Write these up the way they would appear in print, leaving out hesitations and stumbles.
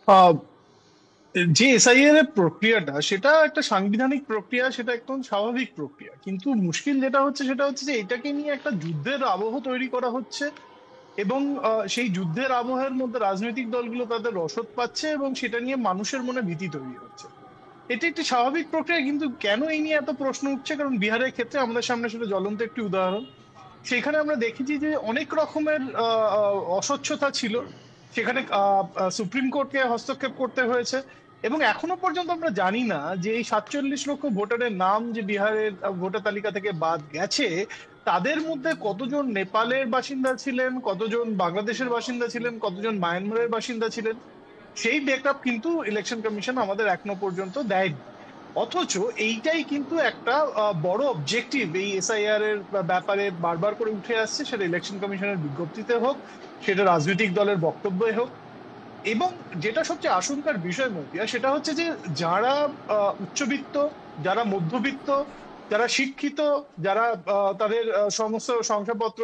আহ, যে এসআইআর এর প্রক্রিয়াটা সেটা একটা সাংবিধানিক প্রক্রিয়া, সেটা একদম স্বাভাবিক প্রক্রিয়া, কিন্তু মুশকিল যেটা হচ্ছে সেটা হচ্ছে যে এটাকে নিয়ে একটা যুদ্ধের আবহ তৈরি করা হচ্ছে। এবং সেই যুদ্ধের আবহের মধ্যে রাজনৈতিক দলগুলো তাদের রসদ পাচ্ছে এবং সেটা নিয়ে মানুষের মনে ভীতি তৈরি হচ্ছে। এটি একটি স্বাভাবিক প্রক্রিয়া, কিন্তু কেন এই নিয়ে এত প্রশ্ন উঠছে? কারণ বিহারের ক্ষেত্রে আমাদের সামনে সেটা জ্বলন্ত একটি উদাহরণ। সেখানে আমরা দেখেছি যে অনেক রকমের অস্বচ্ছতা ছিল। সেখানে সুপ্রিম কোর্টকে হস্তক্ষেপ করতে হয়েছে। এবং এখনো পর্যন্ত আমরা জানি না যে এই 47 লক্ষ ভোটারের নাম যে বিহারের ভোটার তালিকা থেকে বাদ গেছে, তাদের মধ্যে কতজন নেপালের বাসিন্দা ছিলেন, কতজন বাংলাদেশের বাসিন্দা ছিলেন, কতজন মায়ানমারের বাসিন্দা ছিলেন, সেই ব্যাকআপ কিন্তু ইলেকশন কমিশন আমাদের এখনো পর্যন্ত দেয়নি। অথচ এইটাই কিন্তু একটা বড় অবজেক্টিভ এই এসআইআর এর ব্যাপারে বারবার করে উঠে আসছে, সেটা ইলেকশন কমিশনের বিজ্ঞপ্তিতে হোক, সেটা রাজনৈতিক দলের বক্তব্যে হোক। এবং যেটা সবচেয়ে আশঙ্কার বিষয় মতিয়া, সেটা হচ্ছে যে যারা উচ্চবিত্ত, যারা মধ্যবিত্ত, যারা শিক্ষিত, যারা তাদের সমস্ত শংসাপত্র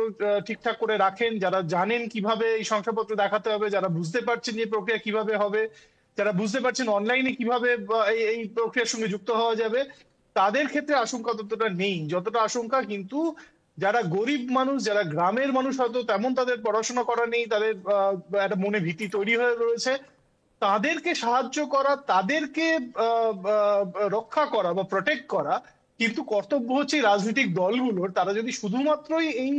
ঠিকঠাক করে রাখেন, যারা জানেন কিভাবে এই শংসাপত্র দেখাতে হবে, যারা বুঝতে পারছেন যে এই প্রক্রিয়া কিভাবে হবে, যারা বুঝতে পারছেন অনলাইনে কিভাবে এই প্রক্রিয়ার সঙ্গে যুক্ত হওয়া যাবে, তাদের ক্ষেত্রে আশঙ্কা ততটা নেই যতটা আশঙ্কা কিন্তু যারা গরিব মানুষ, যারা গ্রামের মানুষ, হয়তো তেমন তাদের পড়াশোনা করা নেই, তাদের একটা মনে ভীতি তৈরি হয়ে রয়েছে, তাদেরকে সাহায্য করা, তাদেরকে রক্ষা করা বা প্রোটেক্ট করা কিন্তু কর্তব্য হচ্ছে এই রাজনৈতিক দলগুলোর। তারা যদি শুধুমাত্রই এই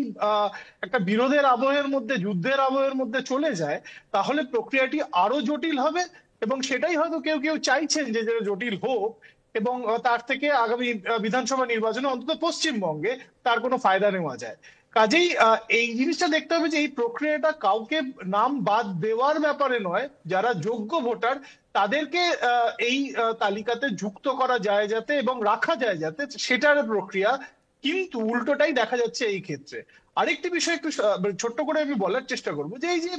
একটা বিরোধের আবহের মধ্যে, যুদ্ধের আবহের মধ্যে চলে যায়, তাহলে প্রক্রিয়াটি আরো জটিল হবে। এবং সেটাই হয়তো কেউ কেউ চাইছেন যে যেটা জটিল হোক, এবং তার থেকে আগামী বিধানসভা নির্বাচনে অন্তত পশ্চিমবঙ্গে তার কোনো ফায়দা নেওয়া যায়। কাজেই এই জিনিসটা দেখতে হবে যে এই প্রক্রিয়াটা কাউকে নাম বাদ দেওয়ার ব্যাপারে নয়, যারা যোগ্য ভোটার তাদেরকে এই তালিকাতে যুক্ত করা যায় যাতে এবং রাখা যায় যাতে, সেটার প্রক্রিয়া। কিন্তু উল্টোটাই দেখা যাচ্ছে এই ক্ষেত্রে। আরেকটি বিষয় একটু ছোট্ট করে আমি বলার চেষ্টা করবো, যে এই যে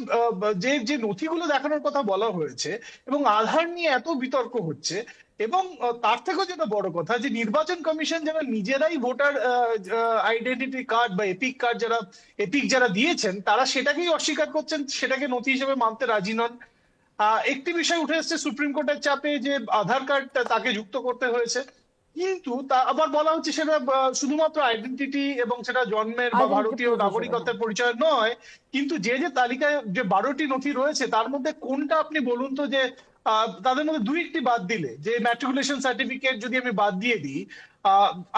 যে যে নথিগুলো দেখানোর কথা বলা হয়েছে এবং আধার নিয়ে এত বিতর্ক হচ্ছে, এবং তার থেকেও যেটা বড় কথা, যে নির্বাচন কমিশন যারা নিজেরাই ভোটার আইডেন্টিটি কার্ড বা এপিক কার্ড, যারা এপিক যারা দিয়েছেন, তারা সেটাকেই অস্বীকার করছেন, সেটাকে নথি হিসেবে মানতে রাজি নন। একটি বিষয় উঠে এসেছে সুপ্রিম কোর্টের চাপে, যে আধার কার্ড তাকে যুক্ত করতে হয়েছে। কিন্তু তা আবার বলা হচ্ছে সেটা শুধুমাত্র আইডেন্টিটি এবং সেটা জন্মের বা আইডেন্টি ভারতীয় প্রুফ হিসেবে, হ্যাঁ। নাগরিকত্বের পরিচয় নয়। কিন্তু যে যে তালিকায় যে 12টি নথি রয়েছে, তার মধ্যে কোনটা আপনি বলুন তো, যে তাদের মধ্যে দুই একটি বাদ দিলে, যে ম্যাট্রিকুলেশন সার্টিফিকেট যদি আমি বাদ দিয়ে দিই,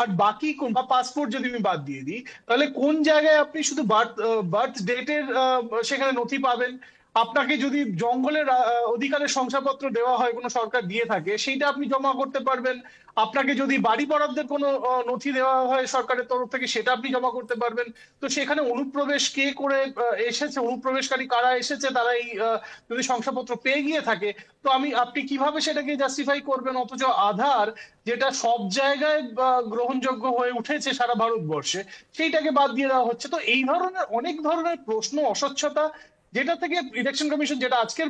আর বাকি কোন বা পাসপোর্ট যদি আমি বাদ দিয়ে দিই, তাহলে কোন জায়গায় আপনি শুধু বার্থ বার্থ ডেটের সেখানে নথি পাবেন? আপনাকে যদি জঙ্গলের অধিকারের শংসাপত্র দেওয়া হয়, কোনো সরকার দিয়ে থাকে, সেইটা আপনি জমা করতে পারবেন। আপনাকে যদি বাড়ি বরাদ্দের কোনো নথি দেওয়া হয় সরকারের তরফ থেকে, সেটা আপনি জমা করতে পারবেন। তো সেখানে অনুপ্রবেশ কে করে এসেছে, অনুপ্রবেশকারী কারা এসেছে, তারা এই যদি শংসাপত্র পেয়ে গিয়ে থাকে, তো আপনি কিভাবে সেটাকে জাস্টিফাই করবেন? অথচ আধার, যেটা সব জায়গায় গ্রহণযোগ্য হয়ে উঠেছে সারা ভারতবর্ষে, সেইটাকে বাদ দিয়ে দেওয়া হচ্ছে। তো এই ধরনের অনেক ধরনের প্রশ্ন, অস্বচ্ছতা, যেটা থেকে ইলেকশন কমিশন, যেটা আজকের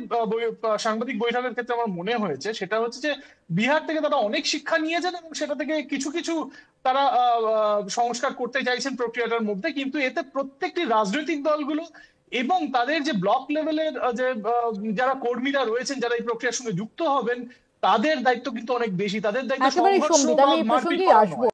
সাংবাদিক বৈঠকের ক্ষেত্রে আমার মনে হয়েছে, সেটা হচ্ছে যে বিহার থেকে তারা অনেক শিক্ষা নিয়েছেন এবং সেটা থেকে কিছু কিছু তারা সংস্কার করতে চাইছেন প্রক্রিয়াটার মধ্যে। কিন্তু এতে প্রত্যেকটি রাজনৈতিক দলগুলো এবং তাদের যে ব্লক লেভেলের যে যারা কর্মীরা রয়েছেন, যারা এই প্রক্রিয়ার সঙ্গে যুক্ত হবেন, তাদের দায়িত্ব কিন্তু অনেক বেশি। তাদের দায়িত্ব একেবারেই সংঘর্ষ সম্বিত, বা আমি এই মারপিট প্রসঙ্গেই করা আসবো। নয়।